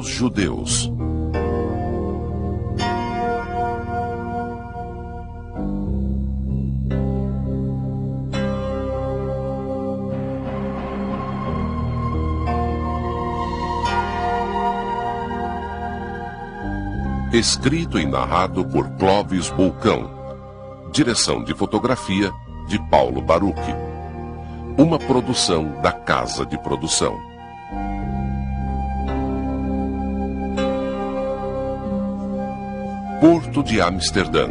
Os judeus. Escrito e narrado por Clóvis Bulcão. Direção de fotografia de Paulo Baruch. Uma produção da Casa de Produção. Porto de Amsterdã.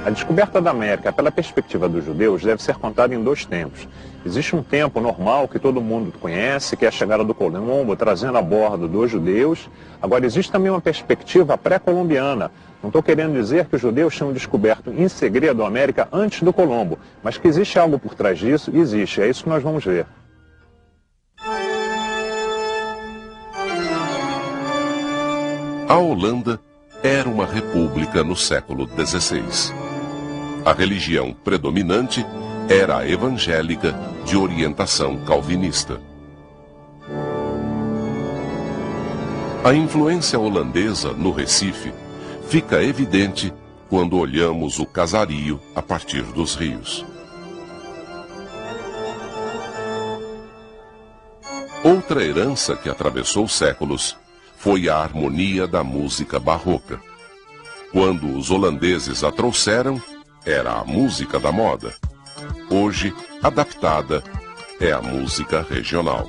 A descoberta da América pela perspectiva dos judeus deve ser contada em dois tempos. Existe um tempo normal que todo mundo conhece, que é a chegada do Colombo, trazendo a bordo dos judeus. Agora, existe também uma perspectiva pré-colombiana. Não estou querendo dizer que os judeus tinham descoberto em segredo a América antes do Colombo, mas que existe algo por trás disso, existe. É isso que nós vamos ver. A Holanda era uma república no século XVI. A religião predominante era a evangélica de orientação calvinista. A influência holandesa no Recife fica evidente quando olhamos o casario a partir dos rios. Outra herança que atravessou séculos foi a harmonia da música barroca. Quando os holandeses a trouxeram, era a música da moda. Hoje, adaptada, é a música regional.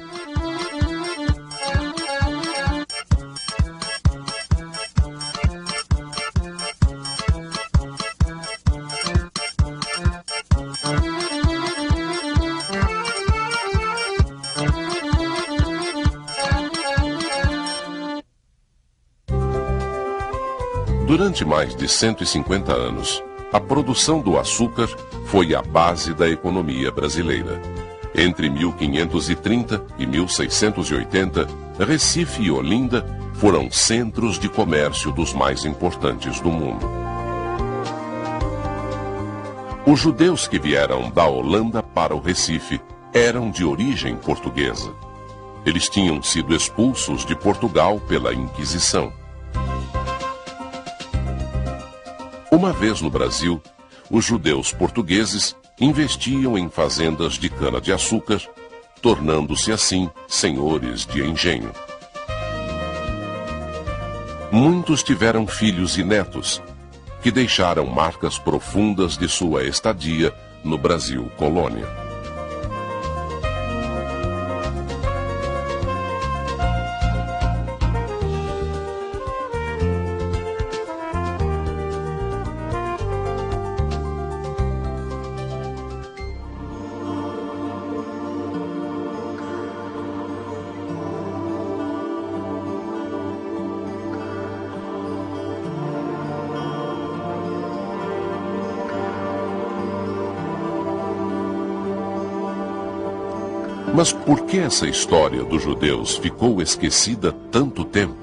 Durante mais de 150 anos, a produção do açúcar foi a base da economia brasileira. Entre 1530 e 1680, Recife e Olinda foram centros de comércio dos mais importantes do mundo. Os judeus que vieram da Holanda para o Recife eram de origem portuguesa. Eles tinham sido expulsos de Portugal pela Inquisição. Uma vez no Brasil, os judeus portugueses investiam em fazendas de cana-de-açúcar, tornando-se assim senhores de engenho. Muitos tiveram filhos e netos, que deixaram marcas profundas de sua estadia no Brasil colônia. Mas por que essa história dos judeus ficou esquecida tanto tempo?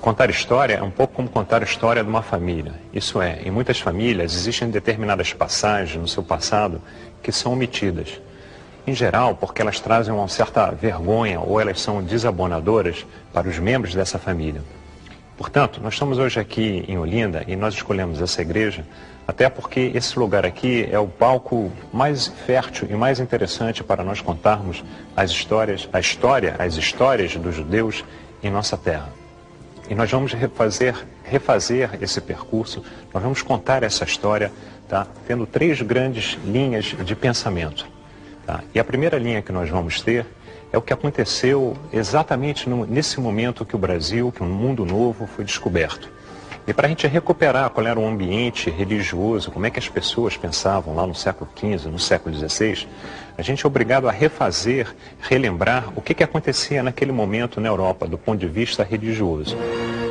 Contar história é um pouco como contar a história de uma família. Isso é, em muitas famílias existem determinadas passagens no seu passado que são omitidas. Em geral, porque elas trazem uma certa vergonha ou elas são desabonadoras para os membros dessa família. Portanto, nós estamos hoje aqui em Olinda e nós escolhemos essa igreja até porque esse lugar aqui é o palco mais fértil e mais interessante para nós contarmos as histórias dos judeus em nossa terra. E nós vamos refazer esse percurso, nós vamos contar essa história, tá? Tendo três grandes linhas de pensamento. Tá? E a primeira linha que nós vamos ter é o que aconteceu exatamente nesse momento que o Brasil, que um mundo novo foi descoberto. E para a gente recuperar qual era o ambiente religioso, como é que as pessoas pensavam lá no século XV, no século XVI, a gente é obrigado a relembrar o que acontecia naquele momento na Europa, do ponto de vista religioso.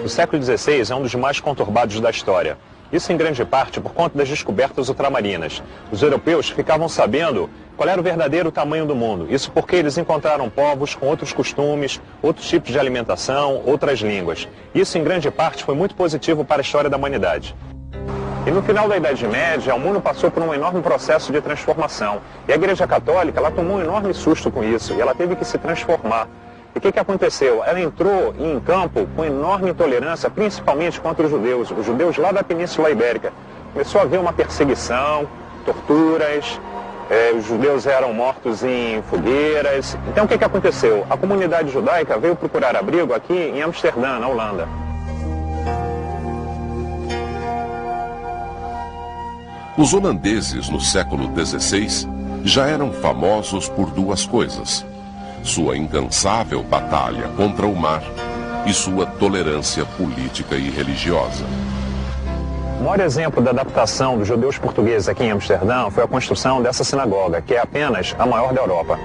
O século XVI é um dos mais conturbados da história. Isso em grande parte por conta das descobertas ultramarinas. Os europeus ficavam sabendo qual era o verdadeiro tamanho do mundo. Isso porque eles encontraram povos com outros costumes, outros tipos de alimentação, outras línguas. Isso em grande parte foi muito positivo para a história da humanidade. E no final da Idade Média, o mundo passou por um enorme processo de transformação. E a Igreja Católica, ela tomou um enorme susto com isso, e ela teve que se transformar. E o que aconteceu? Ela entrou em campo com enorme intolerância, principalmente contra os judeus lá da Península Ibérica. Começou a haver uma perseguição, torturas, os judeus eram mortos em fogueiras. Então o que aconteceu? A comunidade judaica veio procurar abrigo aqui em Amsterdã, na Holanda. Os holandeses, no século XVI, já eram famosos por duas coisas: sua incansável batalha contra o mar e sua tolerância política e religiosa. O maior exemplo da adaptação dos judeus portugueses aqui em Amsterdã foi a construção dessa sinagoga, que é apenas a maior da Europa.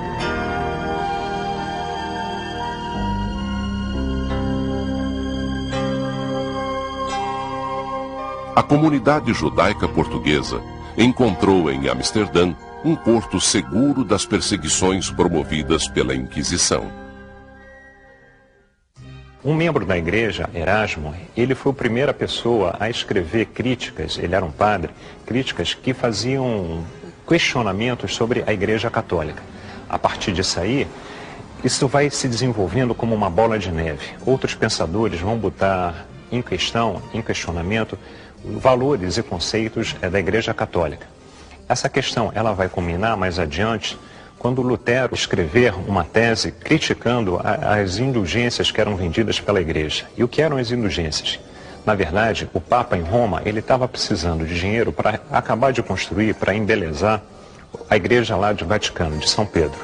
A comunidade judaica portuguesa encontrou em Amsterdã um porto seguro das perseguições promovidas pela Inquisição. Um membro da igreja, Erasmo, ele foi a primeira pessoa a escrever críticas, ele era um padre, críticas que faziam questionamentos sobre a Igreja Católica. A partir disso aí, isso vai se desenvolvendo como uma bola de neve. Outros pensadores vão botar em questionamento, valores e conceitos da Igreja Católica. Essa questão ela vai culminar mais adiante quando Lutero escrever uma tese criticando as indulgências que eram vendidas pela Igreja. E o que eram as indulgências? Na verdade, o Papa em Roma ele estava precisando de dinheiro para acabar de construir, para embelezar a igreja lá de Vaticano, de São Pedro.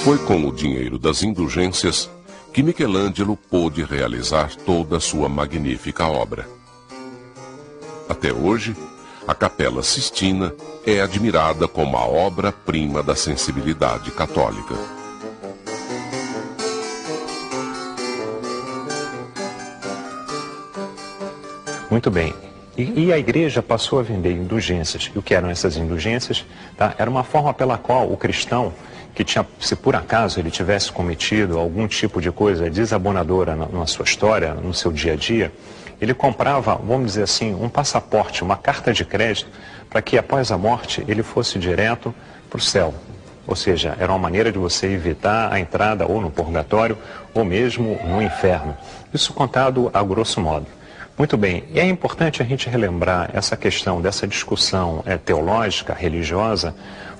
Foi com o dinheiro das indulgências que Michelangelo pôde realizar toda a sua magnífica obra. Até hoje, a Capela Sistina é admirada como a obra-prima da sensibilidade católica. Muito bem. E a igreja passou a vender indulgências. E o que eram essas indulgências? Tá? Era uma forma pela qual o cristão, que tinha, se por acaso ele tivesse cometido algum tipo de coisa desabonadora na sua história, no seu dia a dia, ele comprava, vamos dizer assim, um passaporte, uma carta de crédito, para que após a morte ele fosse direto para o céu. Ou seja, era uma maneira de você evitar a entrada ou no purgatório ou mesmo no inferno. Isso contado a grosso modo. Muito bem, e é importante a gente relembrar essa questão dessa discussão teológica, religiosa,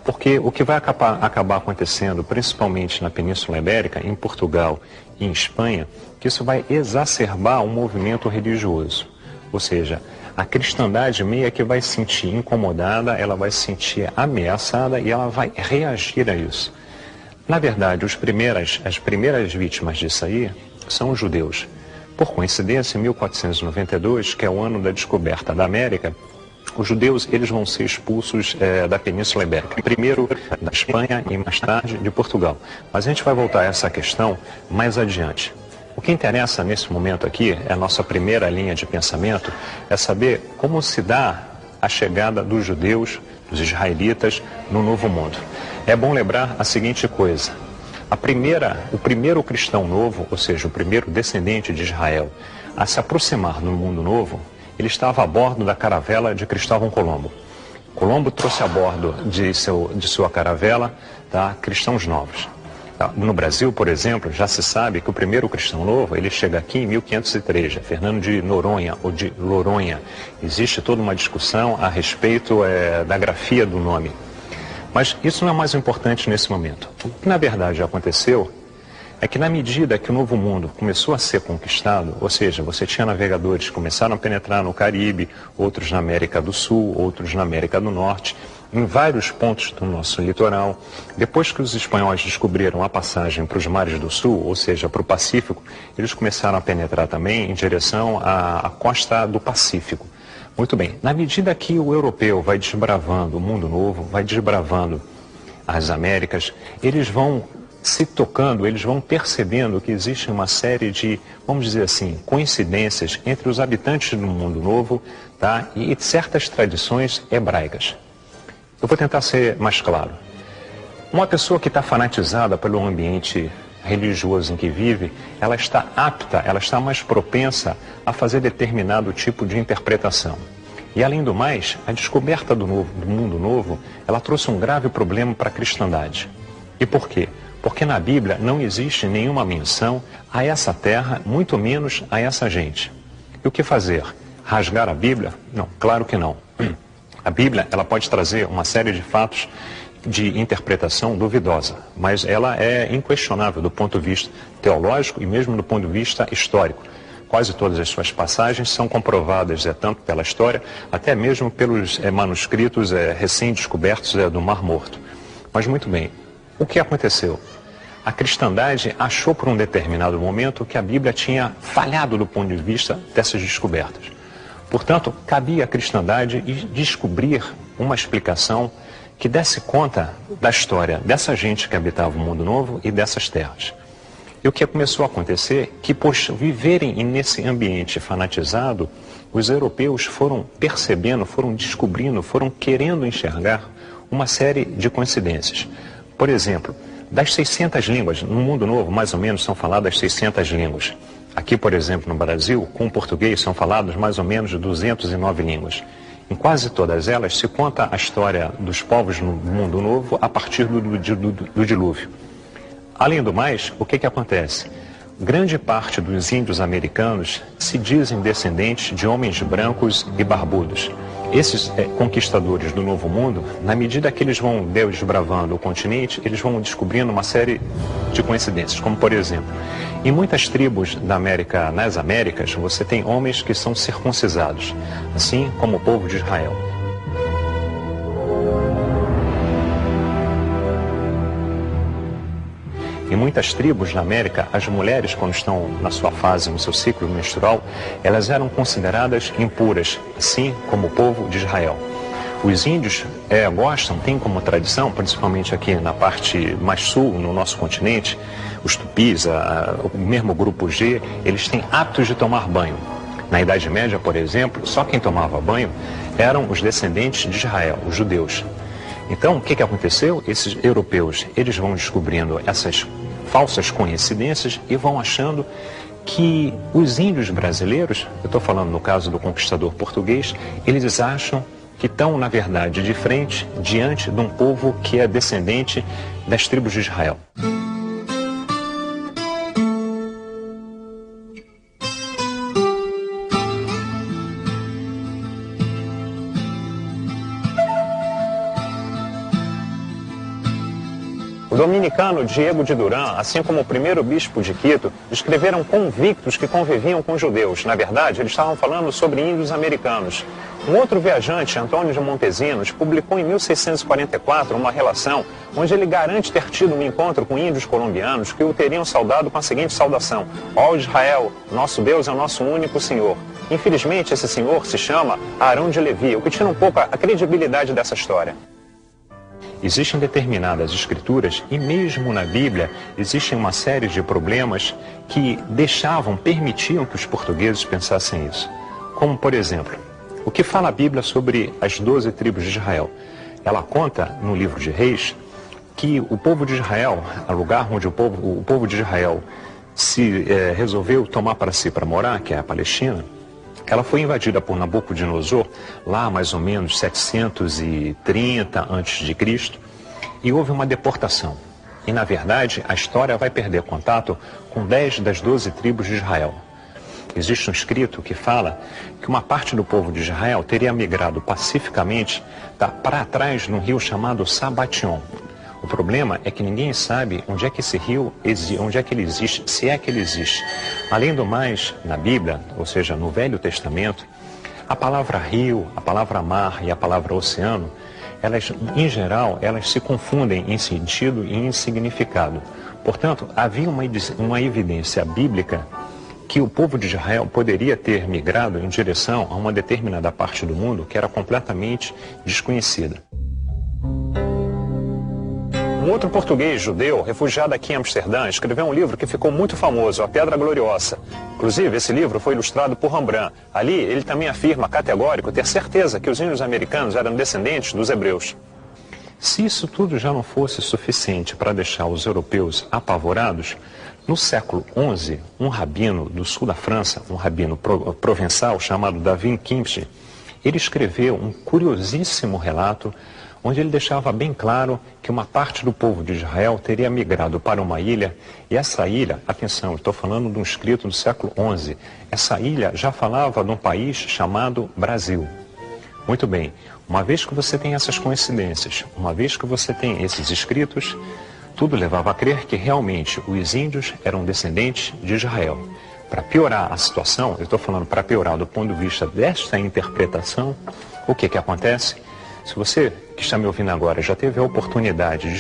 porque o que vai acabar acontecendo, principalmente na Península Ibérica, em Portugal e em Espanha, que isso vai exacerbar um movimento religioso. Ou seja, a cristandade meio que vai se sentir incomodada, ela vai se sentir ameaçada e ela vai reagir a isso. Na verdade, as primeiras vítimas disso aí são os judeus. Por coincidência, em 1492, que é o ano da descoberta da América, os judeus eles vão ser expulsos da Península Ibérica. Primeiro da Espanha e mais tarde de Portugal. Mas a gente vai voltar a essa questão mais adiante. O que interessa nesse momento aqui, é a nossa primeira linha de pensamento, é saber como se dá a chegada dos judeus, dos israelitas, no Novo Mundo. É bom lembrar a seguinte coisa. O primeiro cristão novo, ou seja, o primeiro descendente de Israel, a se aproximar do mundo novo, ele estava a bordo da caravela de Cristóvão Colombo. Colombo trouxe a bordo de sua caravela cristãos novos. No Brasil, por exemplo, já se sabe que o primeiro cristão novo, ele chega aqui em 1503, Fernando de Noronha ou de Loronha. Existe toda uma discussão a respeito da grafia do nome. Mas isso não é mais importante nesse momento. O que na verdade aconteceu é que na medida que o Novo Mundo começou a ser conquistado, ou seja, você tinha navegadores que começaram a penetrar no Caribe, outros na América do Sul, outros na América do Norte, em vários pontos do nosso litoral. Depois que os espanhóis descobriram a passagem para os mares do Sul, ou seja, para o Pacífico, eles começaram a penetrar também em direção à costa do Pacífico. Muito bem, na medida que o europeu vai desbravando o mundo novo, vai desbravando as Américas, eles vão se tocando, eles vão percebendo que existe uma série de, vamos dizer assim, coincidências entre os habitantes do mundo novo, tá? E certas tradições hebraicas. Eu vou tentar ser mais claro. Uma pessoa que está fanatizada pelo ambiente religioso em que vive, ela está apta, ela está mais propensa a fazer determinado tipo de interpretação. E além do mais, a descoberta do mundo novo, ela trouxe um grave problema para a cristandade. E por quê? Porque na Bíblia não existe nenhuma menção a essa terra, muito menos a essa gente. E o que fazer? Rasgar a Bíblia? Não, claro que não. A Bíblia, ela pode trazer uma série de fatos de interpretação duvidosa, mas ela é inquestionável do ponto de vista teológico e mesmo do ponto de vista histórico. Quase todas as suas passagens são comprovadas, tanto pela história, até mesmo pelos manuscritos recém-descobertos do Mar Morto. Mas muito bem, o que aconteceu? A cristandade achou por um determinado momento que a Bíblia tinha falhado do ponto de vista dessas descobertas. Portanto, cabia à cristandade descobrir uma explicação que desse conta da história dessa gente que habitava o mundo novo e dessas terras. E o que começou a acontecer, que por viverem nesse ambiente fanatizado, os europeus foram percebendo, foram descobrindo, foram querendo enxergar uma série de coincidências. Por exemplo, das 600 línguas, no mundo novo, mais ou menos, são faladas 600 línguas. Aqui, por exemplo, no Brasil, com o português, são faladas mais ou menos 209 línguas. Em quase todas elas se conta a história dos povos no mundo novo a partir do dilúvio. Além do mais, o que acontece? Grande parte dos índios americanos se dizem descendentes de homens brancos e barbudos. Esses conquistadores do Novo Mundo, na medida que eles vão desbravando o continente, eles vão descobrindo uma série de coincidências, como por exemplo, em muitas tribos nas Américas, você tem homens que são circuncisados, assim como o povo de Israel. Em muitas tribos na América, as mulheres, quando estão na sua fase, no seu ciclo menstrual, elas eram consideradas impuras, assim como o povo de Israel. Os índios têm como tradição, principalmente aqui na parte mais sul, no nosso continente, os tupis, o mesmo grupo G, eles têm hábitos de tomar banho. Na Idade Média, por exemplo, só quem tomava banho eram os descendentes de Israel, os judeus. Então, o que aconteceu? Esses europeus, eles vão descobrindo essas falsas coincidências e vão achando que os índios brasileiros, eu estou falando no caso do conquistador português, eles acham que estão, na verdade, de frente, diante de um povo que é descendente das tribos de Israel. O dominicano Diego de Duran, assim como o primeiro bispo de Quito, escreveram convictos que conviviam com judeus. Na verdade, eles estavam falando sobre índios americanos. Um outro viajante, Antônio de Montesinos, publicou em 1644 uma relação onde ele garante ter tido um encontro com índios colombianos que o teriam saudado com a seguinte saudação: ó Israel, nosso Deus é o nosso único Senhor. Infelizmente, esse senhor se chama Arão de Levi, o que tira um pouco a credibilidade dessa história. Existem determinadas escrituras, e mesmo na Bíblia, existem uma série de problemas que permitiam que os portugueses pensassem isso. Como, por exemplo, o que fala a Bíblia sobre as 12 tribos de Israel? Ela conta, no livro de Reis, que o povo de Israel, o lugar onde o povo de Israel resolveu tomar para si para morar, que é a Palestina, ela foi invadida por Nabucodonosor, lá mais ou menos 730 a.C., e houve uma deportação. E, na verdade, a história vai perder contato com 10 das 12 tribos de Israel. Existe um escrito que fala que uma parte do povo de Israel teria migrado pacificamente para trás num rio chamado Sabation. O problema é que ninguém sabe onde é que esse rio onde é que ele existe, se é que ele existe. Além do mais, na Bíblia, ou seja, no Velho Testamento, a palavra rio, a palavra mar e a palavra oceano, elas, em geral, elas se confundem em sentido e em significado. Portanto, havia uma evidência bíblica que o povo de Israel poderia ter migrado em direção a uma determinada parte do mundo que era completamente desconhecida. Um outro português judeu, refugiado aqui em Amsterdã, escreveu um livro que ficou muito famoso, A Pedra Gloriosa. Inclusive, esse livro foi ilustrado por Rembrandt. Ali, ele também afirma categórico ter certeza que os índios americanos eram descendentes dos hebreus. Se isso tudo já não fosse suficiente para deixar os europeus apavorados, no século XI, um rabino do sul da França, um rabino provençal chamado David Kimchi, ele escreveu um curiosíssimo relato onde ele deixava bem claro que uma parte do povo de Israel teria migrado para uma ilha, e essa ilha, atenção, estou falando de um escrito do século XI, essa ilha já falava de um país chamado Brasil. Muito bem, uma vez que você tem essas coincidências, uma vez que você tem esses escritos, tudo levava a crer que realmente os índios eram descendentes de Israel. Para piorar a situação, eu estou falando para piorar do ponto de vista desta interpretação, o que acontece? Se você que está me ouvindo agora já teve a oportunidade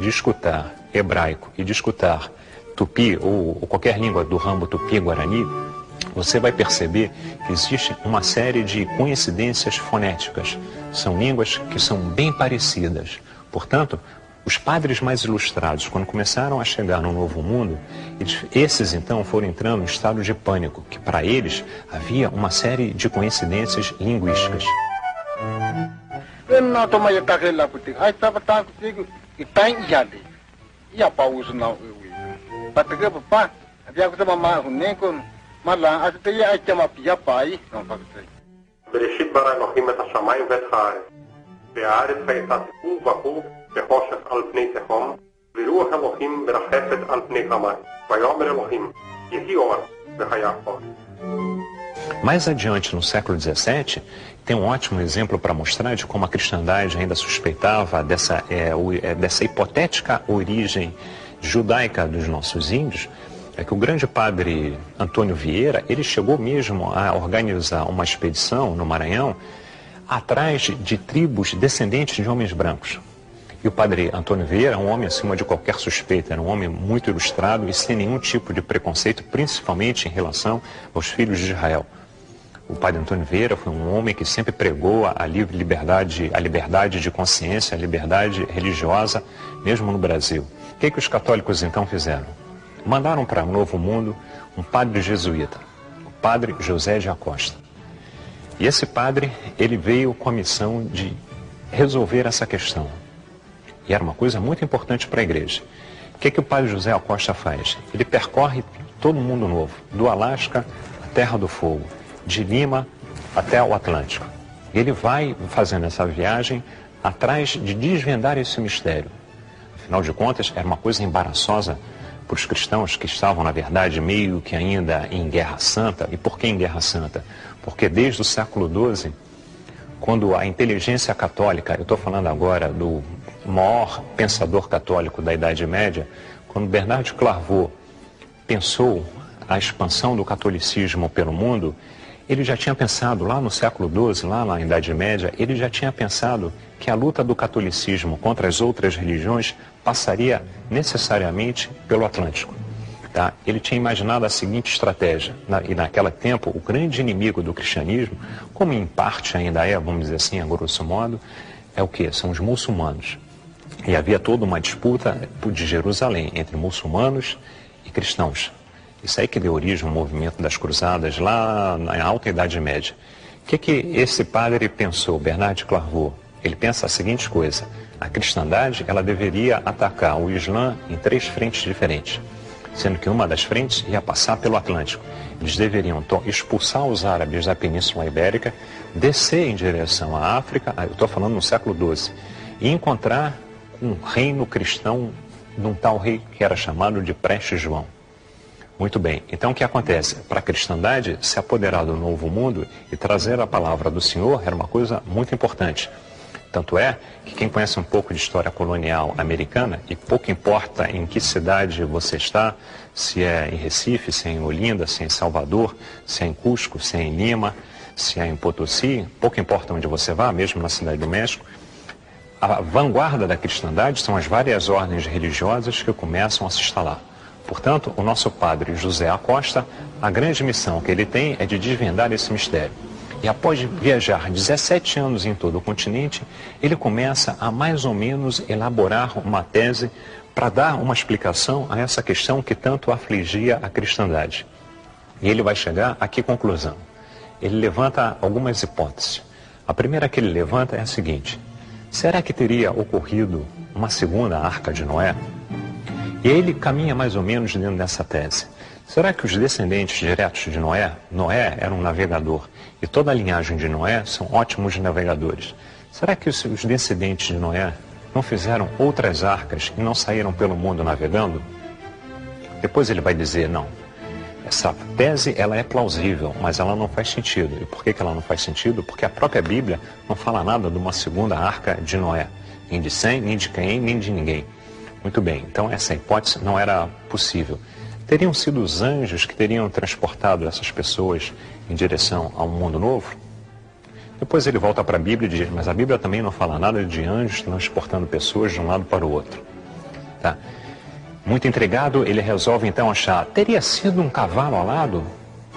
de escutar hebraico e de escutar tupi ou qualquer língua do ramo tupi-guarani, você vai perceber que existe uma série de coincidências fonéticas. São línguas que são bem parecidas. Portanto, os padres mais ilustrados, quando começaram a chegar no Novo Mundo, esses então foram entrando em estado de pânico, que para eles havia uma série de coincidências linguísticas. בראשית ברא אלוהים את השמיים ואת הארץ, והארץ הייתה ציפור וחור וחושך על פני תהום, ורוח אלוהים מרחפת על פני המים. ויאמר אלוהים, יהי אור, והיה אור. Mais adiante, no século XVII, tem um ótimo exemplo para mostrar de como a cristandade ainda suspeitava dessa hipotética origem judaica dos nossos índios. É que o grande padre Antônio Vieira, ele chegou mesmo a organizar uma expedição no Maranhão atrás de tribos descendentes de homens brancos. E o padre Antônio Vieira é um homem acima de qualquer suspeita, era um homem muito ilustrado e sem nenhum tipo de preconceito, principalmente em relação aos filhos de Israel. O padre Antônio Vieira foi um homem que sempre pregou a liberdade de consciência, a liberdade religiosa, mesmo no Brasil. O que os católicos então fizeram? Mandaram para o Novo Mundo um padre jesuíta, o padre José de Acosta. E esse padre, ele veio com a missão de resolver essa questão. E era uma coisa muito importante para a igreja. O que o padre José Acosta faz? Ele percorre todo o mundo novo, do Alasca à Terra do Fogo, de Lima até o Atlântico. Ele vai fazendo essa viagem atrás de desvendar esse mistério. Afinal de contas, era uma coisa embaraçosa para os cristãos que estavam, na verdade, meio que ainda em Guerra Santa. E por que em Guerra Santa? Porque desde o século XII, quando a inteligência católica, eu estou falando agora do maior pensador católico da Idade Média, quando Bernard de Clairvaux pensou a expansão do catolicismo pelo mundo, ele já tinha pensado lá no século XII, lá na Idade Média, ele já tinha pensado que a luta do catolicismo contra as outras religiões passaria necessariamente pelo Atlântico. Tá? Ele tinha imaginado a seguinte estratégia, e naquele tempo o grande inimigo do cristianismo, como em parte ainda é, vamos dizer assim, a grosso modo, é o que? São os muçulmanos. E havia toda uma disputa de Jerusalém entre muçulmanos e cristãos. Isso aí que deu origem ao movimento das cruzadas lá na Alta Idade Média. O que esse padre pensou, Bernard de Clairvaux? Ele pensa a seguinte coisa: a cristandade ela deveria atacar o Islã em 3 frentes diferentes, sendo que uma das frentes ia passar pelo Atlântico. Eles deveriam expulsar os árabes da Península Ibérica, descer em direção à África, eu estou falando no século XII, e encontrar um reino cristão de um tal rei que era chamado de Prestes João. Muito bem, então o que acontece? Para a cristandade se apoderar do novo mundo e trazer a palavra do Senhor era uma coisa muito importante. Tanto é que quem conhece um pouco de história colonial americana, e pouco importa em que cidade você está, se é em Recife, se é em Olinda, se é em Salvador, se é em Cusco, se é em Lima, se é em Potosí, pouco importa onde você vá, mesmo na Cidade do México, a vanguarda da cristandade são as várias ordens religiosas que começam a se instalar. Portanto, o nosso padre José Acosta, a grande missão que ele tem é de desvendar esse mistério. E após viajar 17 anos em todo o continente, ele começa a mais ou menos elaborar uma tese para dar uma explicação a essa questão que tanto afligia a cristandade. E ele vai chegar a que conclusão? Ele levanta algumas hipóteses. A primeira que ele levanta é a seguinte: será que teria ocorrido uma segunda arca de Noé? E ele caminha mais ou menos dentro dessa tese. Será que os descendentes diretos de Noé era um navegador, e toda a linhagem de Noé são ótimos navegadores? Será que os descendentes de Noé não fizeram outras arcas e não saíram pelo mundo navegando? Depois ele vai dizer, não, essa tese ela é plausível, mas ela não faz sentido. E por que ela não faz sentido? Porque a própria Bíblia não fala nada de uma segunda arca de Noé, nem de Sem, nem de Caim, nem de ninguém. Muito bem, então essa hipótese não era possível. Teriam sido os anjos que teriam transportado essas pessoas em direção a um mundo novo? Depois ele volta para a Bíblia e diz, mas a Bíblia também não fala nada de anjos transportando pessoas de um lado para o outro. Tá? Muito intrigado, ele resolve então achar, teria sido um cavalo alado?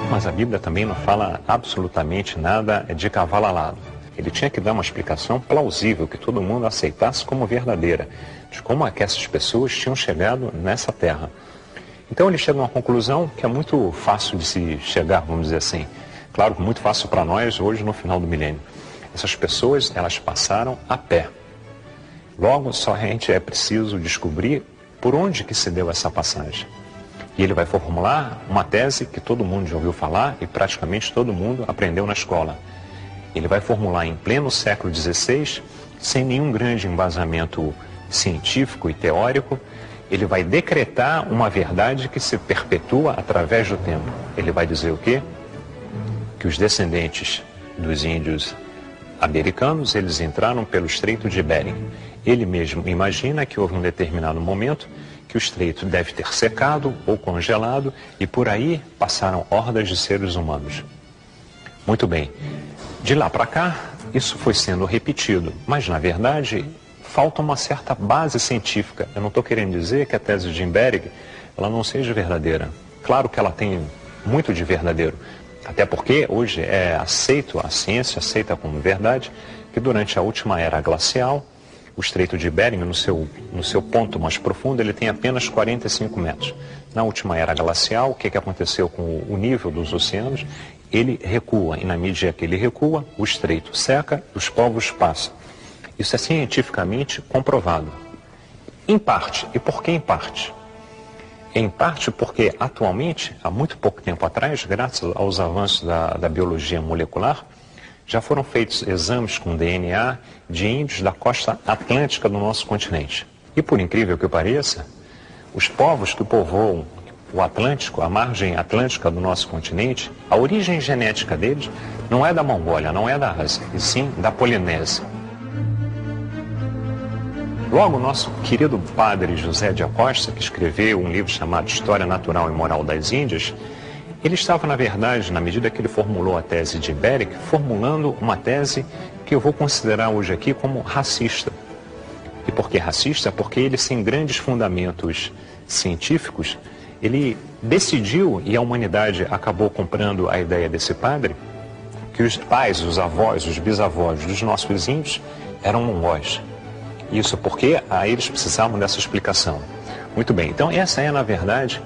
Mas a Bíblia também não fala absolutamente nada de cavalo alado. Ele tinha que dar uma explicação plausível, que todo mundo aceitasse como verdadeira, de como é que essas pessoas tinham chegado nessa terra. Então ele chega a uma conclusão que é muito fácil de se chegar, vamos dizer assim. Claro, muito fácil para nós hoje no final do milênio. Essas pessoas, elas passaram a pé. Logo, somente é preciso descobrir por onde que se deu essa passagem. E ele vai formular uma tese que todo mundo já ouviu falar e praticamente todo mundo aprendeu na escola. Ele vai formular em pleno século XVI, sem nenhum grande embasamento científico e teórico. Ele vai decretar uma verdade que se perpetua através do tempo. Ele vai dizer o quê? Que os descendentes dos índios americanos, eles entraram pelo Estreito de Bering. Ele mesmo imagina que houve um determinado momento que o estreito deve ter secado ou congelado e por aí passaram hordas de seres humanos. Muito bem. De lá para cá, isso foi sendo repetido, mas na verdade falta uma certa base científica. Eu não estou querendo dizer que a tese de Bering ela não seja verdadeira. Claro que ela tem muito de verdadeiro, até porque hoje é aceito, a ciência aceita como verdade, que durante a última era glacial, o Estreito de Bering, no seu ponto mais profundo, ele tem apenas 45 metros. Na última era glacial, o que aconteceu com o nível dos oceanos? Ele recua, e na medida que ele recua, o estreito seca e os povos passam. Isso é cientificamente comprovado. Em parte. E por que em parte? Em parte porque, atualmente, há muito pouco tempo atrás, graças aos avanços da biologia molecular, já foram feitos exames com DNA de índios da costa atlântica do nosso continente. E, por incrível que pareça, os povos que povoam o Atlântico, a margem atlântica do nosso continente, a origem genética deles não é da Mongólia, não é da Ásia, e sim da Polinésia. Logo, o nosso querido padre José de Acosta, que escreveu um livro chamado História Natural e Moral das Índias, ele estava, na verdade, na medida que ele formulou a tese de Bering, formulando uma tese que eu vou considerar hoje aqui como racista. E por que racista? Porque ele, sem grandes fundamentos científicos, ele decidiu, e a humanidade acabou comprando a ideia desse padre, que os pais, os avós, os bisavós dos nossos índios eram mongóis. Isso porque eles precisavam dessa explicação. Muito bem, então essa é, na verdade,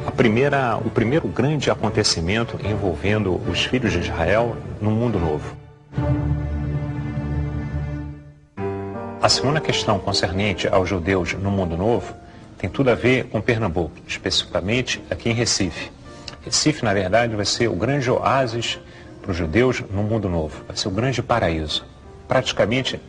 o primeiro grande acontecimento envolvendo os filhos de Israel no mundo novo. A segunda questão concernente aos judeus no mundo novo tem tudo a ver com Pernambuco, especificamente aqui em Recife. Recife, na verdade, vai ser o grande oásis para os judeus no mundo novo. Vai ser o grande paraíso. Praticamente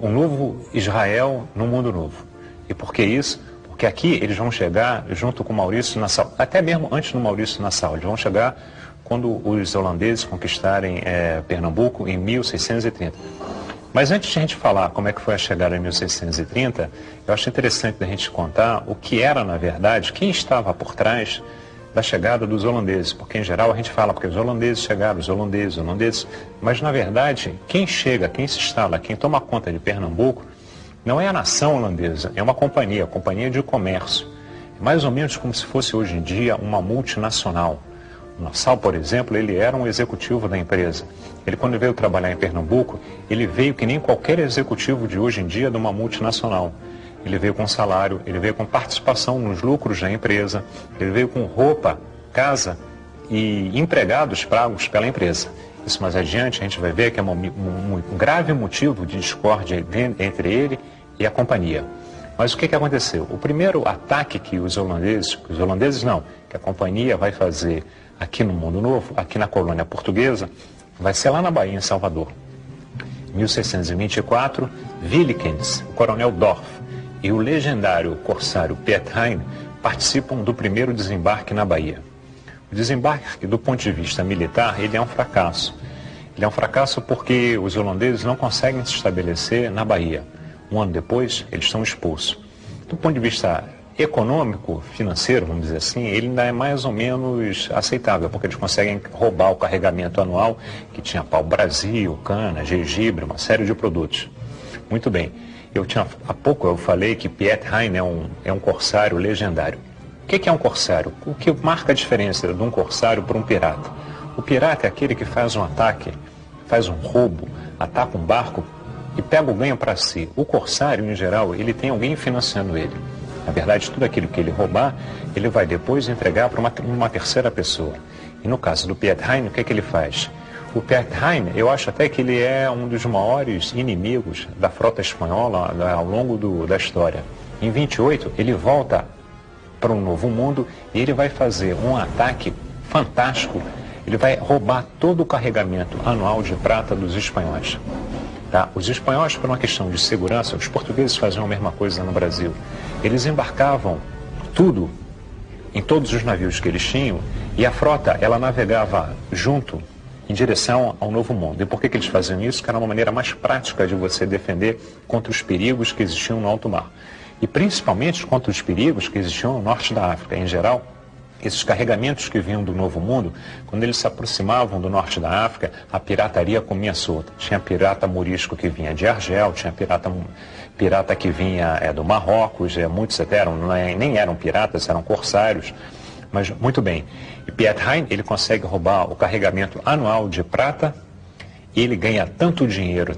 um novo Israel no mundo novo. E por que isso? Porque aqui eles vão chegar junto com Maurício Nassau, até mesmo antes do Maurício Nassau. Eles vão chegar quando os holandeses conquistarem Pernambuco em 1630. Mas antes de a gente falar como é que foi a chegada em 1630, eu acho interessante a gente contar o que era, na verdade, quem estava por trás da chegada dos holandeses. Porque, em geral, a gente fala porque os holandeses chegaram, os holandeses. Mas, na verdade, quem chega, quem se instala, quem toma conta de Pernambuco, não é a nação holandesa, é uma companhia de comércio. É mais ou menos como se fosse, hoje em dia, uma multinacional. O Nassau, por exemplo, ele era um executivo da empresa. Ele, quando veio trabalhar em Pernambuco, ele veio que nem qualquer executivo de hoje em dia de uma multinacional. Ele veio com salário, ele veio com participação nos lucros da empresa, ele veio com roupa, casa e empregados pagos pela empresa. Isso mais adiante a gente vai ver que é um grave motivo de discórdia entre ele e a companhia. Mas o que aconteceu? O primeiro ataque que que a companhia vai fazer aqui no Mundo Novo, aqui na colônia portuguesa, vai ser lá na Bahia, em Salvador. Em 1624, Willikens, o coronel Dorf e o legendário corsário Piet Hein participam do primeiro desembarque na Bahia. O desembarque, do ponto de vista militar, ele é um fracasso. Ele é um fracasso porque os holandeses não conseguem se estabelecer na Bahia. Um ano depois, eles são expulsos. Do ponto de vista econômico, financeiro, vamos dizer assim, ele ainda é mais ou menos aceitável, porque eles conseguem roubar o carregamento anual que tinha pau-brasil, cana, gengibre, uma série de produtos. Muito bem. Há pouco eu falei que Piet Hein é um corsário legendário. O que é um corsário? O que marca a diferença de um corsário para um pirata? O pirata é aquele que faz um ataque, faz um roubo, ataca um barco e pega o ganho para si. O corsário, em geral, ele tem alguém financiando ele. Na verdade, tudo aquilo que ele roubar, ele vai depois entregar para uma terceira pessoa. E no caso do Piet Hein, o que ele faz? O Piet Hein, eu acho até que ele é um dos maiores inimigos da frota espanhola ao longo da história. Em 28, ele volta para um novo mundo e ele vai fazer um ataque fantástico. Ele vai roubar todo o carregamento anual de prata dos espanhóis. Tá? Os espanhóis, por uma questão de segurança, os portugueses faziam a mesma coisa no Brasil. Eles embarcavam tudo em todos os navios que eles tinham e a frota, ela navegava junto em direção ao Novo Mundo. E por que eles faziam isso? Que era uma maneira mais prática de você defender contra os perigos que existiam no alto mar. E principalmente contra os perigos que existiam no norte da África. Em geral, esses carregamentos que vinham do Novo Mundo, quando eles se aproximavam do norte da África, a pirataria comia solta. Tinha pirata morisco que vinha de Argel, tinha pirata que vinha do Marrocos, muitos até nem eram piratas, eram corsários. Mas, muito bem, e Piet Hein, ele consegue roubar o carregamento anual de prata e ele ganha tanto dinheiro,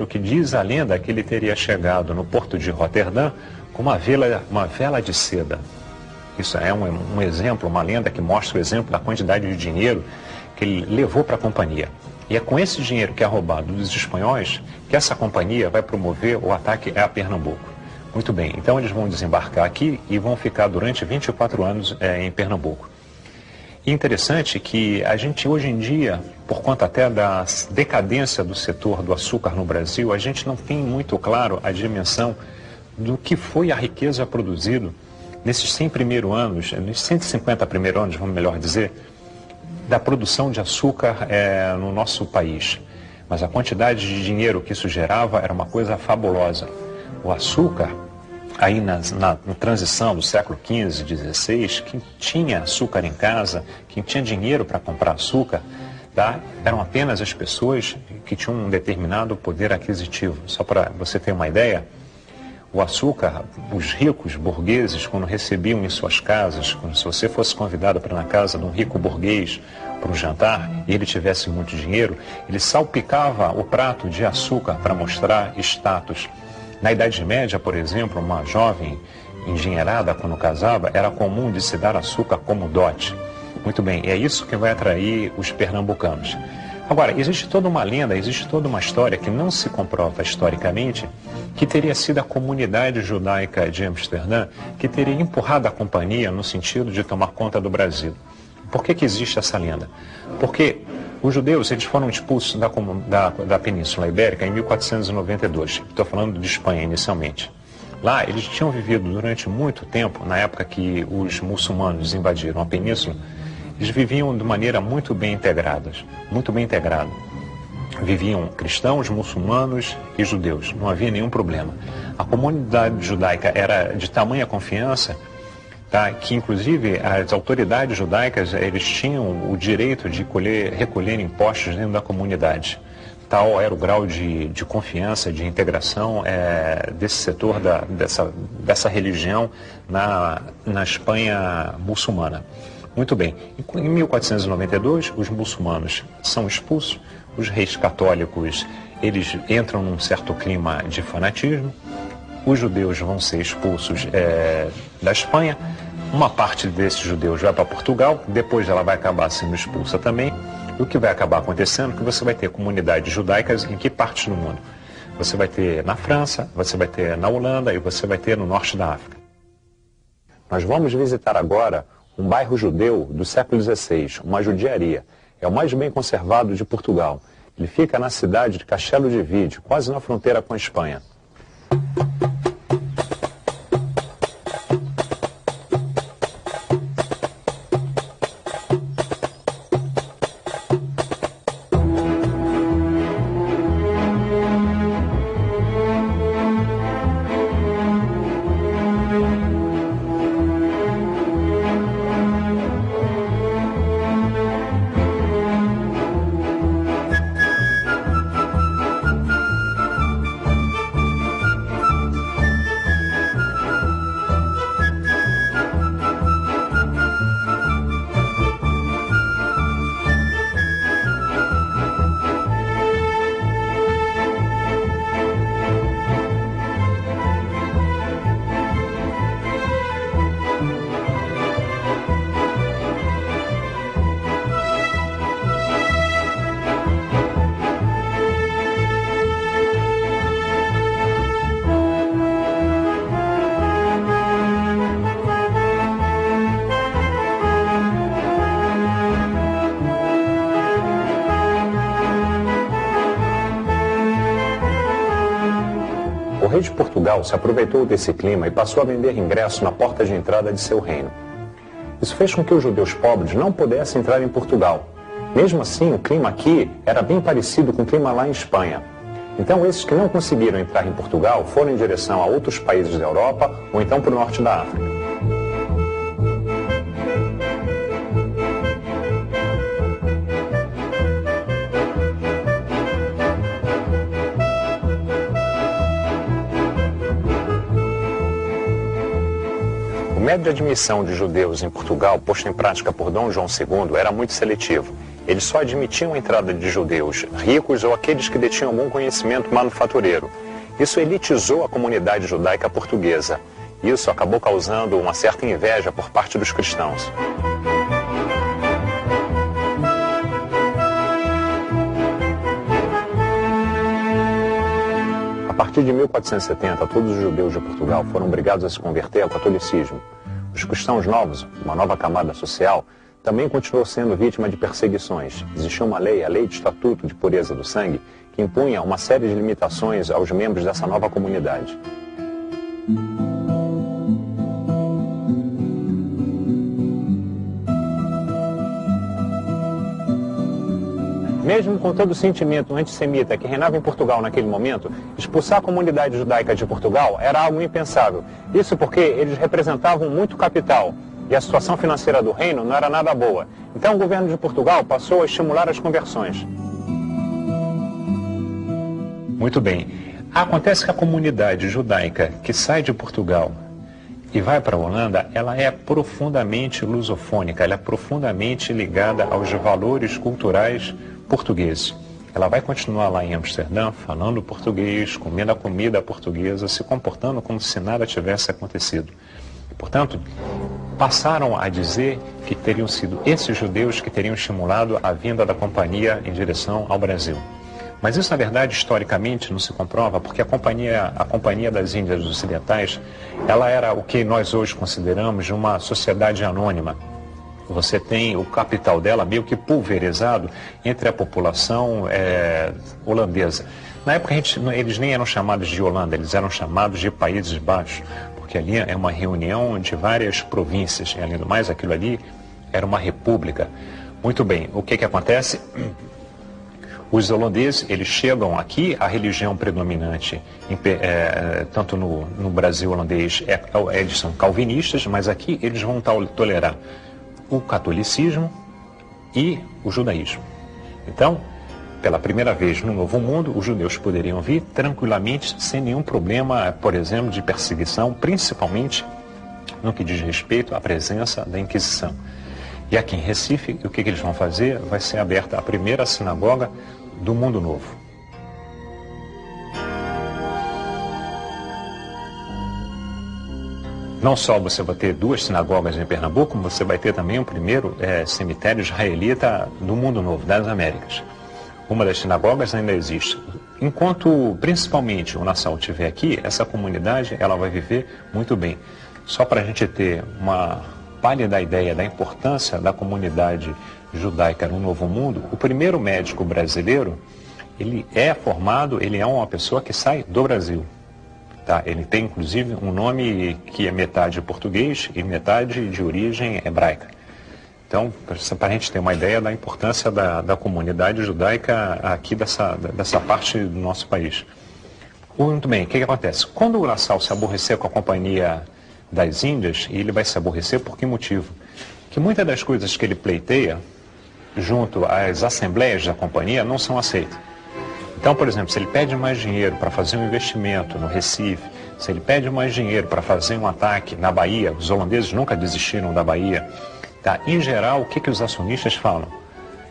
que diz a lenda que ele teria chegado no porto de Roterdã com uma vela de seda. Isso é um exemplo, uma lenda que mostra o exemplo da quantidade de dinheiro que ele levou para a companhia. E é com esse dinheiro que é roubado dos espanhóis que essa companhia vai promover o ataque a Pernambuco. Muito bem, então eles vão desembarcar aqui e vão ficar durante 24 anos em Pernambuco. E interessante que a gente hoje em dia, por conta até da decadência do setor do açúcar no Brasil, a gente não tem muito claro a dimensão do que foi a riqueza produzida nesses 100 primeiros anos, nos 150 primeiros anos, vamos melhor dizer, da produção de açúcar no nosso país. Mas a quantidade de dinheiro que isso gerava era uma coisa fabulosa. O açúcar, aí na transição do século XV, XVI, quem tinha açúcar em casa, quem tinha dinheiro para comprar açúcar, tá, eram apenas as pessoas que tinham um determinado poder aquisitivo. Só para você ter uma ideia, o açúcar, os ricos burgueses, quando recebiam em suas casas, se você fosse convidado para ir na casa de um rico burguês para um jantar e ele tivesse muito dinheiro, ele salpicava o prato de açúcar para mostrar status. Na Idade Média, por exemplo, uma jovem engenheirada, quando casava, era comum de se dar açúcar como dote. Muito bem, é isso que vai atrair os pernambucanos. Agora, existe toda uma lenda, existe toda uma história que não se comprova historicamente, que teria sido a comunidade judaica de Amsterdã que teria empurrado a companhia no sentido de tomar conta do Brasil. Por que existe essa lenda? Porque os judeus eles foram expulsos da Península Ibérica em 1492. Estou falando de Espanha inicialmente. Lá eles tinham vivido durante muito tempo, na época que os muçulmanos invadiram a península, eles viviam de maneira muito bem integrada. Viviam cristãos, muçulmanos e judeus, não havia nenhum problema. A comunidade judaica era de tamanha confiança, tá, que inclusive as autoridades judaicas eles tinham o direito de recolher impostos dentro da comunidade. Tal era o grau de confiança, de integração desse setor, dessa religião na Espanha muçulmana. Muito bem. Em 1492, os muçulmanos são expulsos, os reis católicos eles entram num certo clima de fanatismo, os judeus vão ser expulsos da Espanha, uma parte desses judeus vai para Portugal, depois ela vai acabar sendo expulsa também. E o que vai acabar acontecendo é que você vai ter comunidades judaicas em que partes do mundo? Você vai ter na França, você vai ter na Holanda e você vai ter no norte da África. Nós vamos visitar agora um bairro judeu do século XVI, uma judiaria. É o mais bem conservado de Portugal. Ele fica na cidade de Castelo de Vide, quase na fronteira com a Espanha. O rei de Portugal se aproveitou desse clima e passou a vender ingressos na porta de entrada de seu reino. Isso fez com que os judeus pobres não pudessem entrar em Portugal. Mesmo assim, o clima aqui era bem parecido com o clima lá em Espanha. Então, esses que não conseguiram entrar em Portugal foram em direção a outros países da Europa ou então para o norte da África. O método de admissão de judeus em Portugal, posto em prática por Dom João II, era muito seletivo. Eles só admitiam a entrada de judeus ricos ou aqueles que detinham algum conhecimento manufatureiro. Isso elitizou a comunidade judaica portuguesa. Isso acabou causando uma certa inveja por parte dos cristãos. A partir de 1470, todos os judeus de Portugal foram obrigados a se converter ao catolicismo. Os cristãos novos, uma nova camada social, também continuou sendo vítima de perseguições. Existia uma lei, a Lei de Estatuto de Pureza do Sangue, que impunha uma série de limitações aos membros dessa nova comunidade. Mesmo com todo o sentimento antissemita que reinava em Portugal naquele momento, expulsar a comunidade judaica de Portugal era algo impensável. Isso porque eles representavam muito capital e a situação financeira do reino não era nada boa. Então o governo de Portugal passou a estimular as conversões. Muito bem. Acontece que a comunidade judaica que sai de Portugal e vai para a Holanda, ela é profundamente lusofônica, ela é profundamente ligada aos valores culturais portugueses. Ela vai continuar lá em Amsterdã, falando português, comendo a comida portuguesa, se comportando como se nada tivesse acontecido. Portanto, passaram a dizer que teriam sido esses judeus que teriam estimulado a vinda da companhia em direção ao Brasil. Mas isso, na verdade, historicamente não se comprova, porque a Companhia das Índias Ocidentais, ela era o que nós hoje consideramos de uma sociedade anônima. Você tem o capital dela meio que pulverizado entre a população holandesa. Na época, eles nem eram chamados de Holanda, eles eram chamados de Países Baixos, porque ali é uma reunião de várias províncias, e além do mais, aquilo ali era uma república. Muito bem, o que acontece? Os holandeses, eles chegam aqui, a religião predominante, tanto no Brasil holandês, eles são calvinistas, mas aqui eles vão tolerar o catolicismo e o judaísmo. Então, pela primeira vez no Novo Mundo, os judeus poderiam vir tranquilamente, sem nenhum problema, por exemplo, de perseguição, principalmente no que diz respeito à presença da Inquisição. E aqui em Recife, o que eles vão fazer? Vai ser aberta a primeira sinagoga do Mundo Novo. Não só você vai ter 2 sinagogas em Pernambuco, como você vai ter também o primeiro cemitério israelita do Mundo Novo, das Américas. Uma das sinagogas ainda existe. Enquanto, principalmente, o Nassau estiver aqui, essa comunidade ela vai viver muito bem. Só para a gente ter uma pálida ideia da importância da comunidade judaica no Novo Mundo, o primeiro médico brasileiro, ele é uma pessoa que sai do Brasil. Tá? Ele tem, inclusive, um nome que é metade português e metade de origem hebraica. Então, para a gente ter uma ideia da importância da comunidade judaica aqui dessa parte do nosso país. Muito bem, o que acontece? Quando o Nassau se aborrecer com a Companhia das Índias, e ele vai se aborrecer por que motivo? Que muitas das coisas que ele pleiteia, junto às assembleias da companhia, não são aceitas. Então, por exemplo, se ele pede mais dinheiro para fazer um investimento no Recife, se ele pede mais dinheiro para fazer um ataque na Bahia, os holandeses nunca desistiram da Bahia, tá? Em geral, o que os acionistas falam?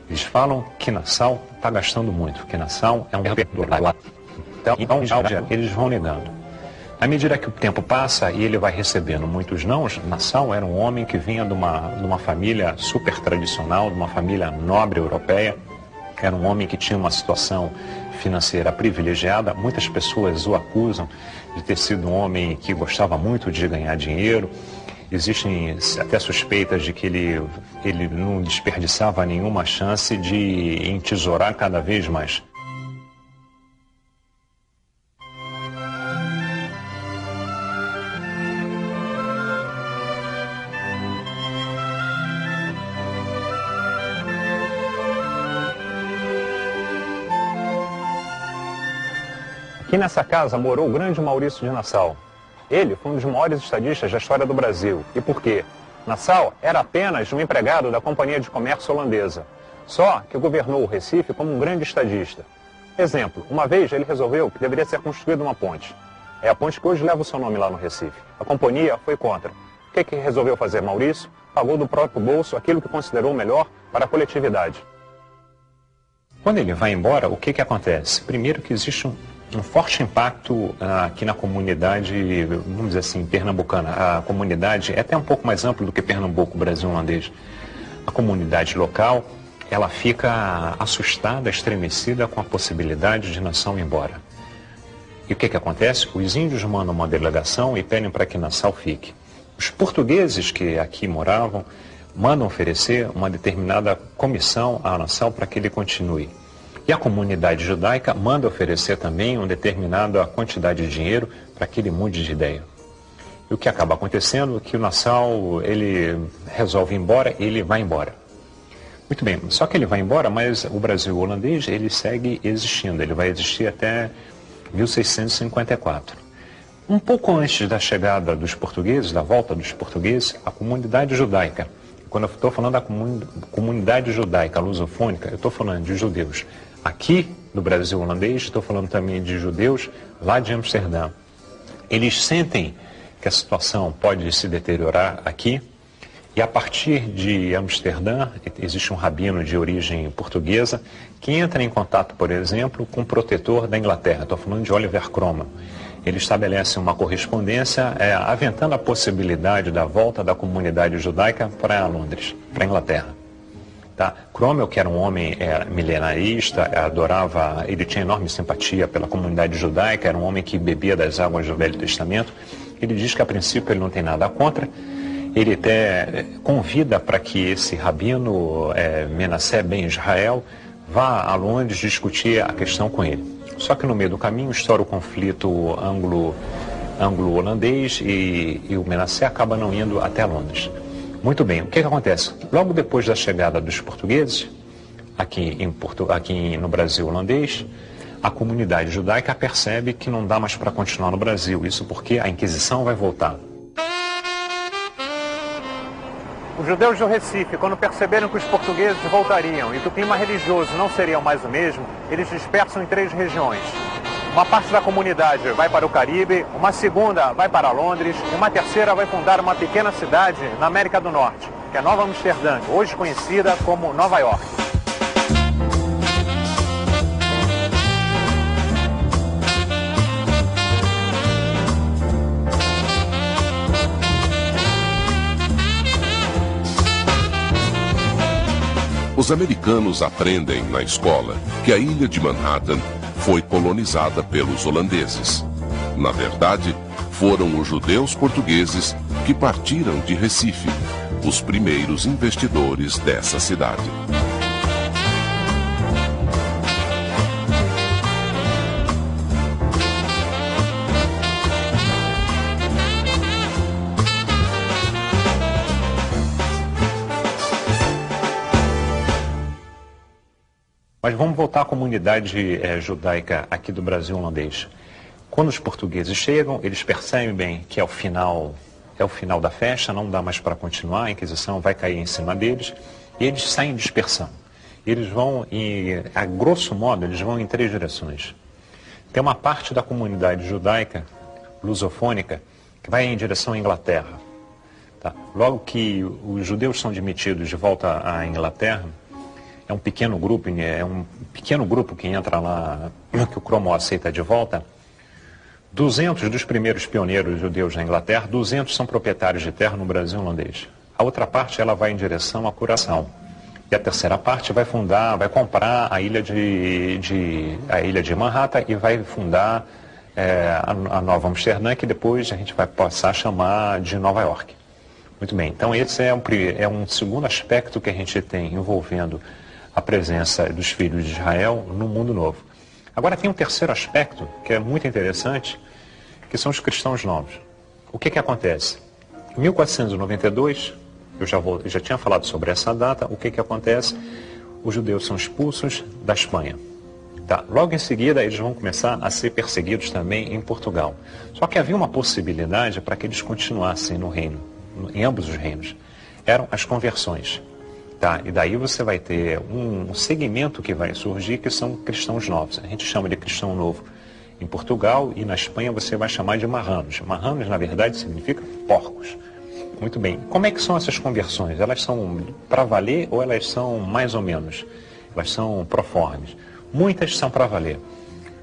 Eles falam que Nassau está gastando muito, que Nassau é um perdedor. Então, em geral, eles vão negando. À medida que o tempo passa e ele vai recebendo muitos nãos, Nassau era um homem que vinha de uma família super tradicional, de uma família nobre europeia. Era um homem que tinha uma situação financeira privilegiada. Muitas pessoas o acusam de ter sido um homem que gostava muito de ganhar dinheiro. Existem até suspeitas de que ele não desperdiçava nenhuma chance de entesourar cada vez mais. Aqui nessa casa morou o grande Maurício de Nassau. Ele foi um dos maiores estadistas da história do Brasil. E por quê? Nassau era apenas um empregado da Companhia de Comércio Holandesa, só que governou o Recife como um grande estadista. Exemplo, uma vez ele resolveu que deveria ser construída uma ponte. É a ponte que hoje leva o seu nome lá no Recife. A companhia foi contra. O que resolveu fazer Maurício? Pagou do próprio bolso aquilo que considerou melhor para a coletividade. Quando ele vai embora, o que acontece? Primeiro que existe um forte impacto aqui na comunidade, vamos dizer assim, pernambucana. A comunidade é até um pouco mais ampla do que Pernambuco, Brasil holandês. A comunidade local, ela fica assustada, estremecida com a possibilidade de Nassau ir embora. E o que acontece? Os índios mandam uma delegação e pedem para que Nassau fique. Os portugueses que aqui moravam mandam oferecer uma determinada comissão a Nassau para que ele continue. E a comunidade judaica manda oferecer também uma determinada quantidade de dinheiro para que ele mude de ideia. E o que acaba acontecendo é que o Nassau, ele resolve ir embora e ele vai embora. Muito bem, só que ele vai embora, mas o Brasil holandês, ele segue existindo, ele vai existir até 1654. Um pouco antes da chegada dos portugueses, da volta dos portugueses, a comunidade judaica, quando eu estou falando da comunidade judaica lusofônica, eu estou falando de judeus aqui no Brasil holandês, estou falando também de judeus lá de Amsterdã. Eles sentem que a situação pode se deteriorar aqui, e a partir de Amsterdã, existe um rabino de origem portuguesa que entra em contato, por exemplo, com o protetor da Inglaterra. Estou falando de Oliver Cromwell. Ele estabelece uma correspondência aventando a possibilidade da volta da comunidade judaica para Londres, para a Inglaterra. Tá? Cromwell, que era um homem milenarista, ele tinha enorme simpatia pela comunidade judaica, era um homem que bebia das águas do Velho Testamento. Ele diz que a princípio ele não tem nada contra. Ele até convida para que esse rabino, Menasseh Ben Israel, vá a Londres discutir a questão com ele. Só que no meio do caminho estoura o conflito anglo-holandês e o Menasseh acaba não indo até Londres. Muito bem, o que acontece? Logo depois da chegada dos portugueses, aqui no Brasil holandês, a comunidade judaica percebe que não dá mais para continuar no Brasil. Isso porque a Inquisição vai voltar. Os judeus do Recife, quando perceberam que os portugueses voltariam e que o clima religioso não seria mais o mesmo, eles dispersam em 3 regiões. Uma parte da comunidade vai para o Caribe, uma segunda vai para Londres e uma terceira vai fundar uma pequena cidade na América do Norte, que é Nova Amsterdã, hoje conhecida como Nova York. Os americanos aprendem na escola que a ilha de Manhattan foi colonizada pelos holandeses. Na verdade, foram os judeus portugueses que partiram de Recife, os primeiros investidores dessa cidade. Mas vamos voltar à comunidade judaica aqui do Brasil holandês. Quando os portugueses chegam, eles percebem bem que é o final da festa, não dá mais para continuar, a Inquisição vai cair em cima deles, e eles saem em dispersão. Eles vão, a grosso modo, eles vão em 3 direções. Tem uma parte da comunidade judaica, lusofônica, que vai em direção à Inglaterra. Tá? Logo que os judeus são demitidos de volta à Inglaterra, é um pequeno grupo que entra lá, que o Cromwell aceita de volta. 200 dos primeiros pioneiros judeus na Inglaterra, 200 são proprietários de terra no Brasil holandês. A outra parte ela vai em direção a Curaçao. E a terceira parte vai comprar a ilha de Manhattan e vai fundar a Nova Amsterdã, que depois a gente vai passar a chamar de Nova York. Muito bem, então esse é um segundo aspecto que a gente tem envolvendo a presença dos filhos de Israel no mundo novo. Agora tem um terceiro aspecto que é muito interessante, que são os cristãos novos. O que acontece? Em 1492, eu já tinha falado sobre essa data, o que acontece? Os judeus são expulsos da Espanha. Tá. Logo em seguida, eles vão começar a ser perseguidos também em Portugal. Só que havia uma possibilidade para que eles continuassem no reino, em ambos os reinos. Eram as conversões. Tá? E daí você vai ter um segmento que vai surgir, que são cristãos novos. A gente chama de cristão novo em Portugal, e na Espanha você vai chamar de marranos. Marranos, na verdade, significa porcos. Muito bem. Como é que são essas conversões? Elas são para valer ou elas são mais ou menos? Elas são proformes. Muitas são para valer.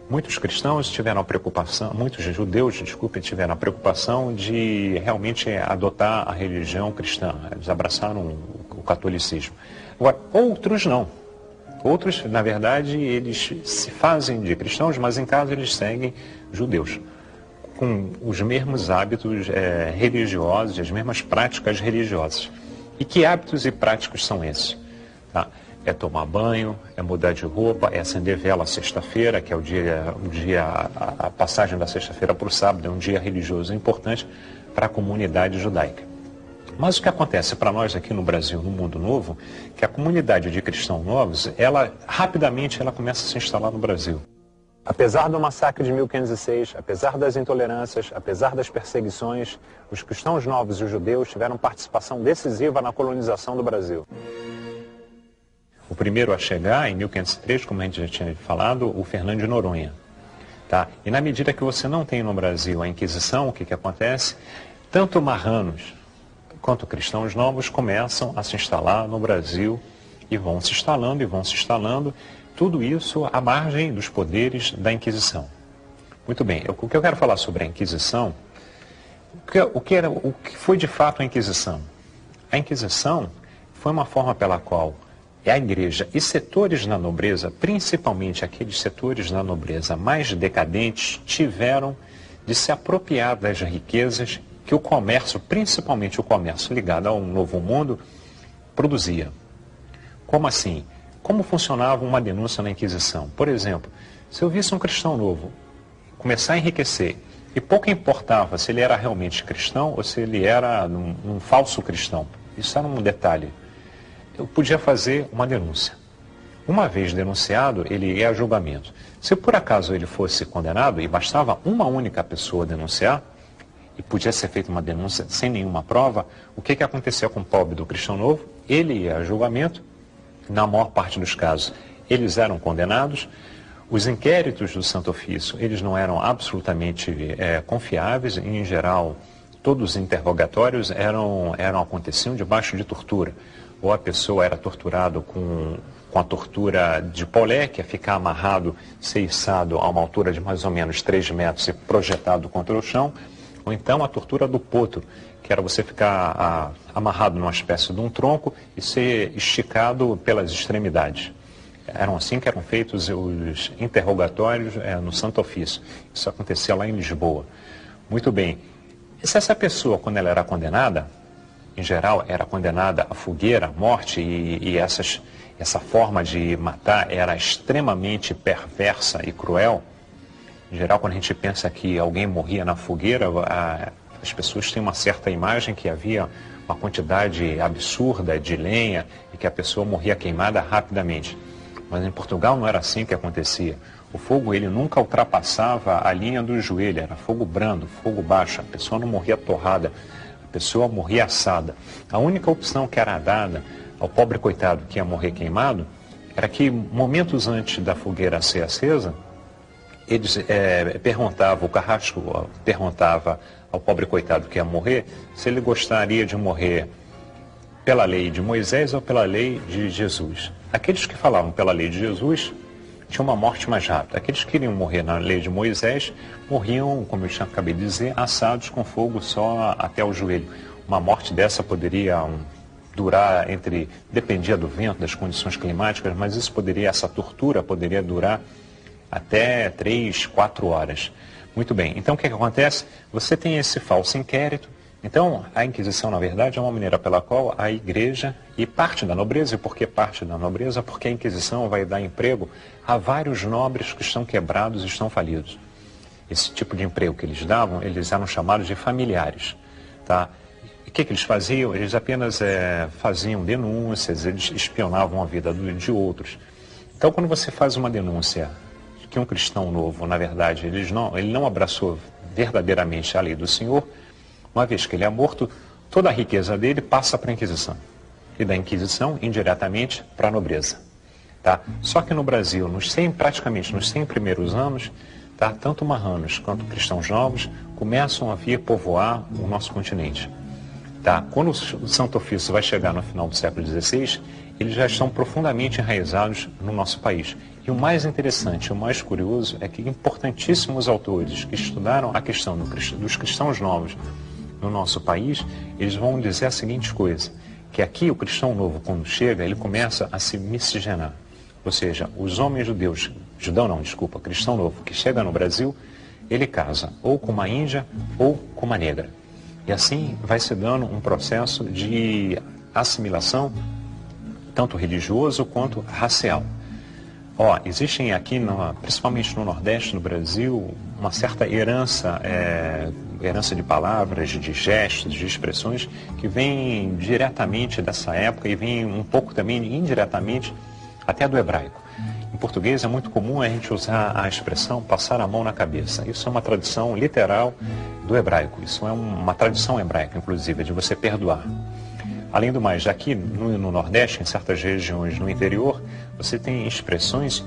Muitos cristãos tiveram a preocupação, muitos judeus, tiveram a preocupação de realmente adotar a religião cristã. Eles abraçaram o catolicismo. Agora, outros não. Outros, na verdade, eles se fazem de cristãos, mas em casa eles seguem judeus, com os mesmos hábitos religiosos, as mesmas práticas religiosas. E que hábitos e práticas são esses? Tá? É tomar banho, é mudar de roupa, é acender vela sexta-feira, que é a passagem da sexta-feira para o sábado, é um dia religioso importante para a comunidade judaica. Mas o que acontece para nós aqui no Brasil, no mundo novo, que a comunidade de cristãos novos, rapidamente começa a se instalar no Brasil. Apesar do massacre de 1506, apesar das intolerâncias, apesar das perseguições, os cristãos novos e os judeus tiveram participação decisiva na colonização do Brasil. O primeiro a chegar, em 1503, como a gente já tinha falado, o Fernando de Noronha. Tá? E na medida que você não tem no Brasil a Inquisição, o que acontece? Tanto marranos quanto cristãos novos começam a se instalar no Brasil e vão se instalando, tudo isso à margem dos poderes da Inquisição. Muito bem, o que eu quero falar sobre a Inquisição, o que foi de fato a Inquisição? A Inquisição foi uma forma pela qual a igreja e setores da nobreza, principalmente aqueles setores da nobreza mais decadentes, tiveram de se apropriar das riquezas que o comércio, principalmente o comércio ligado ao Novo Mundo, produzia. Como assim? Como funcionava uma denúncia na Inquisição? Por exemplo, se eu visse um cristão novo começar a enriquecer, e pouco importava se ele era realmente cristão ou se ele era um falso cristão, isso era um detalhe, eu podia fazer uma denúncia. Uma vez denunciado, ele ia a julgamento. Se por acaso ele fosse condenado, e bastava uma única pessoa denunciar, e podia ser feita uma denúncia sem nenhuma prova, o que acontecia com o pobre do cristão novo? Ele ia a julgamento, na maior parte dos casos eles eram condenados, os inquéritos do Santo Ofício, eles não eram absolutamente confiáveis, em geral todos os interrogatórios aconteciam debaixo de tortura. Ou a pessoa era torturada com a tortura de Paulé, que é ficar amarrado, ser içado a uma altura de mais ou menos 3 metros e projetado contra o chão, ou então a tortura do potro, que era você ficar amarrado numa espécie de um tronco e ser esticado pelas extremidades. Eram assim que eram feitos os interrogatórios no Santo Ofício. Isso acontecia lá em Lisboa. Muito bem. E se essa pessoa, quando ela era condenada, em geral, era condenada à fogueira, à morte, e essa forma de matar era extremamente perversa e cruel. Em geral, quando a gente pensa que alguém morria na fogueira, as pessoas têm uma certa imagem que havia uma quantidade absurda de lenha e que a pessoa morria queimada rapidamente. Mas em Portugal não era assim que acontecia. O fogo, ele nunca ultrapassava a linha do joelho, era fogo brando, fogo baixo, a pessoa não morria torrada, a pessoa morria assada. A única opção que era dada ao pobre coitado que ia morrer queimado era que, momentos antes da fogueira ser acesa, eles o carrasco perguntava ao pobre coitado que ia morrer se ele gostaria de morrer pela lei de Moisés ou pela lei de Jesus. Aqueles que falavam pela lei de Jesus tinham uma morte mais rápida. Aqueles que queriam morrer na lei de Moisés morriam, como eu já acabei de dizer, assados com fogo só até o joelho. Uma morte dessa poderia durar dependia do vento, das condições climáticas, mas essa tortura poderia durar até 3, 4 horas. Muito bem, então o que acontece? Você tem esse falso inquérito. Então, a Inquisição, na verdade, é uma maneira pela qual a Igreja e parte da nobreza, e por que parte da nobreza? Porque a Inquisição vai dar emprego a vários nobres que estão quebrados e estão falidos. Esse tipo de emprego que eles davam, eles eram chamados de familiares. Tá? E o que eles faziam? Eles apenas faziam denúncias, eles espionavam a vida de outros. Então, quando você faz uma denúncia que um cristão novo, na verdade, ele não abraçou verdadeiramente a lei do Senhor, uma vez que ele é morto, toda a riqueza dele passa para a Inquisição. E da Inquisição, indiretamente, para a nobreza. Tá? Só que no Brasil, praticamente nos 100 primeiros anos, tá? Tanto marranos quanto cristãos novos começam a vir povoar o nosso continente. Tá? Quando o Santo Ofício vai chegar no final do século XVI, eles já estão profundamente enraizados no nosso país. E o mais interessante, o mais curioso, é que importantíssimos autores que estudaram a questão dos cristãos novos no nosso país, eles vão dizer a seguinte coisa, que aqui o cristão novo, quando chega, ele começa a se miscigenar. Ou seja, os homens judeus, cristão novo, que chega no Brasil, ele casa ou com uma índia ou com uma negra. E assim vai se dando um processo de assimilação, tanto religioso quanto racial. Existem aqui, principalmente no Nordeste, no Brasil, uma certa herança de palavras, de gestos, de expressões, que vem diretamente dessa época e vem um pouco também indiretamente até do hebraico. Em português é muito comum a gente usar a expressão passar a mão na cabeça. Isso é uma tradição literal do hebraico. Isso é uma tradição hebraica, inclusive, de você perdoar. Além do mais, aqui no Nordeste, em certas regiões no interior, você tem expressões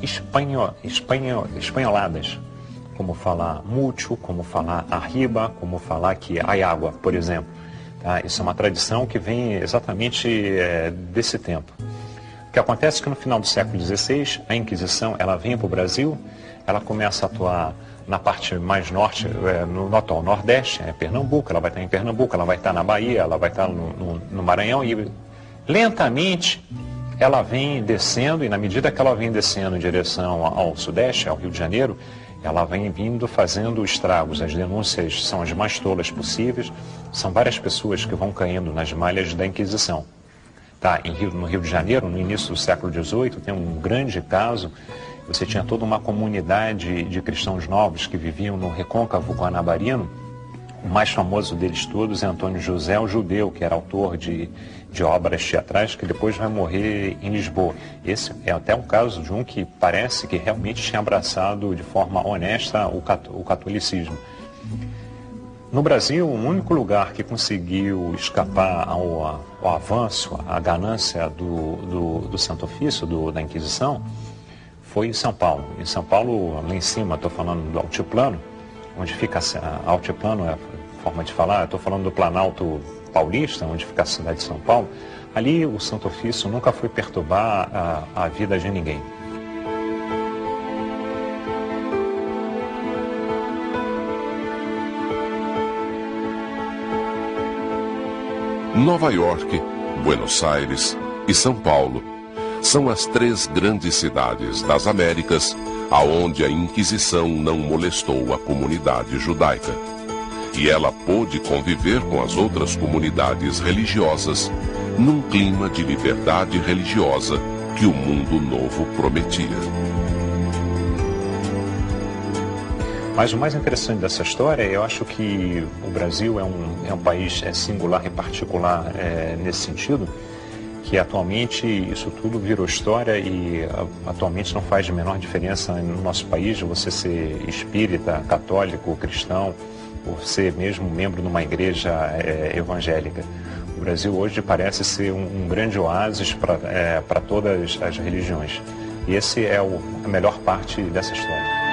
espanholadas, como falar mucho, como falar arriba, como falar que hay água, por exemplo. Tá? Isso é uma tradição que vem exatamente desse tempo. O que acontece é que no final do século XVI, a Inquisição ela vem para o Brasil, ela começa a atuar na parte mais norte, no atual Nordeste, Pernambuco, ela vai estar em Pernambuco, ela vai estar na Bahia, ela vai estar no Maranhão, e lentamente ela vem descendo, e na medida que ela vem descendo em direção ao Sudeste, ao Rio de Janeiro, ela vem vindo fazendo estragos. As denúncias são as mais tolas possíveis, são várias pessoas que vão caindo nas malhas da Inquisição. Tá? No Rio de Janeiro, no início do século XVIII, tem um grande caso. Você tinha toda uma comunidade de cristãos novos que viviam no recôncavo guanabarino. O mais famoso deles todos é Antônio José, o judeu, que era autor de obras teatrais, que depois vai morrer em Lisboa. Esse é até um caso de um que parece que realmente tinha abraçado de forma honesta o catolicismo. No Brasil, o único lugar que conseguiu escapar ao avanço, à ganância do Santo Ofício, da Inquisição, foi em São Paulo. Em São Paulo, lá em cima, estou falando do altiplano, onde fica altiplano, forma de falar, estou falando do Planalto Paulista, onde fica a cidade de São Paulo, ali o Santo Ofício nunca foi perturbar a vida de ninguém. Nova York, Buenos Aires e São Paulo são as 3 grandes cidades das Américas aonde a Inquisição não molestou a comunidade judaica. E ela pôde conviver com as outras comunidades religiosas num clima de liberdade religiosa que o mundo novo prometia. Mas o mais interessante dessa história, eu acho que o Brasil é um país singular e particular nesse sentido, que atualmente isso tudo virou história e atualmente não faz a menor diferença no nosso país de você ser espírita, católico, cristão, ou ser mesmo membro de uma igreja evangélica. O Brasil hoje parece ser um grande oásis para todas as religiões. E esse é a melhor parte dessa história.